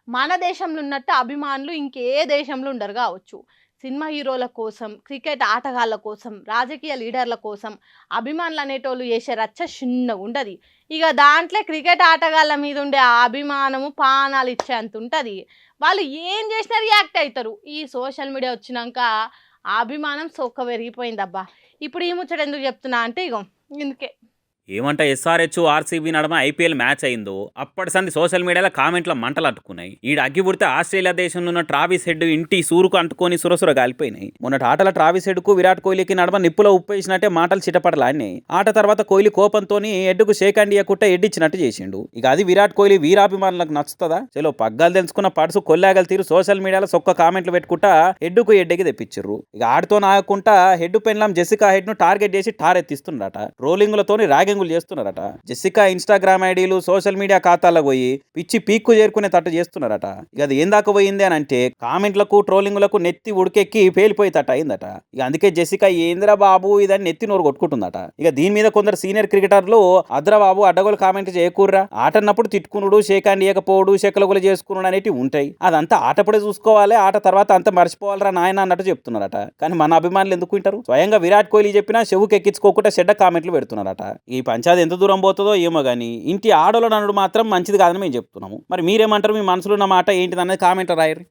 మన దేశంలో ఉన్నట్టు అభిమానులు ఇంకే దేశంలో ఉండరు గావచ్చు. సినిమా హీరోల కోసం, క్రికెట్ ఆటగాళ్ళ కోసం, రాజకీయ లీడర్ల కోసం అభిమానులనేటోళ్ళు చేసే రచ్చ చిన్నగుంటది. ఇగ దాంట్లో క్రికెట్ ఆటగాళ్ళ మీద ఉండే ఆ అభిమానము ప్రాణాలిచ్చేంతుంటది. వాళ్ళు ఏం చేసినా రియాక్ట్ అయితరు. ఈ సోషల్ మీడియా వచ్చినంక ఆ అభిమానం సొక్క పెరిగిపోయిందబ్బా! ఇప్పుడు ఈ ముచ్చట ఎందుకు చెప్తున్నా అంటే ఇగో ఇందుకే. ఏమంట ఎస్ఆర్హెచ్ ఆర్సీబీ నడమ ఐపీఎల్ మ్యాచ్ అయిందో అప్పటి సంది సోషల్ మీడియాలో కామెంట్ల మంటలు అంటుకున్నాయి. ఈడ అగ్గి పుడితే ఆస్ట్రేలియా దేశంలో ఉన్న ట్రావిస్ హెడ్ ఇంటి సూరుకు అంటుకొని సురసుర గాలిపోయినాయి. మొన్నటి ఆటల ట్రావిస్ హెడ్ కు విరాట్ కోహ్లీకి నడమ నిప్పులో ఉప్పేసినట్టే మాటలు చిటపడలాడినాయి. ఆట తర్వాత కోహ్లీ కోపంతోని హెడ్కు షేక్ హ్యాండ్ ఇయ్యకుట్ట ఎడ్డిచ్చినట్టు చేసిండు. ఇక అది విరాట్ కోహ్లీ వీరాభిమానులకు నచ్చుతుందా? చలో పగ్గాలు తెలుసుకున్న పడుసు కొల్లాగలు తీరు సోషల్ మీడియాలో సొక్క కామెంట్లు పెట్టుకుంటా హెడ్కు ఎడ్డకి తెప్పించారు. ఇక ఆడితో నాయకుంటా హెడ్ పెన్లాం జెసికా హెడ్ ను టార్గెట్ చేసి టారెత్తిస్తున్నారట. ట్రోలింగ్లతోని ర్యాగింగ్ చేస్తున్నారట. జెసికా ఇన్స్టాగ్రామ్ ఐడీలు సోషల్ మీడియా ఖాతాలకు పోయి పిచ్చి పీక్కు చేరుకునే తట్టు చేస్తున్నారట. ఇక అది ఏం దాకా పోయింది అని అంటే కామెంట్లకు ట్రోలింగ్లకు నెత్తి ఉడికెక్కి పేలిపోయేటట్టు అయిందట. ఇక అందుకే జెసికా ఏంద్రా బాబు ఇదని నెత్తి నోరు కొట్టుకుంటుందట. ఇక దీని మీద కొందరు సీనియర్ క్రికెటర్లు అద్రా బాబు అడ్డగోలు కామెంట్ చేయకూర్రా, ఆటన్నప్పుడు తిట్టుకునుడు, షేక్ హ్యాండ్ ఇయ్యకపోవడు, షెకలగులు చేసుకున్నాడు అనేటివి ఉంటాయి. అదంతా ఆటపడే చూసుకోవాలి, ఆట తర్వాత అంతా మర్చిపోవాలరా నాయన అన్నట్టు చెప్తున్నారట. కానీ మన అభిమానులు ఎందుకు వింటారు? స్వయంగా విరాట్ కోహ్లీ చెప్పినా చెవుకి ఎక్కించుకోకుండా చెడ్డ కామెంట్లు పెడుతున్నారట. ఈ పంచాది ఎంత దూరం పోతుందో ఏమో కానీ ఇంటి ఆడోళ్ళ నన్నుడు మాత్రం మంచిది కాదని మేము చెప్తున్నాము. మరి మీరేమంటారు? మీ మనసులో ఉన్న మాట ఏంటిదన్నది కామెంట్లో రాయరు.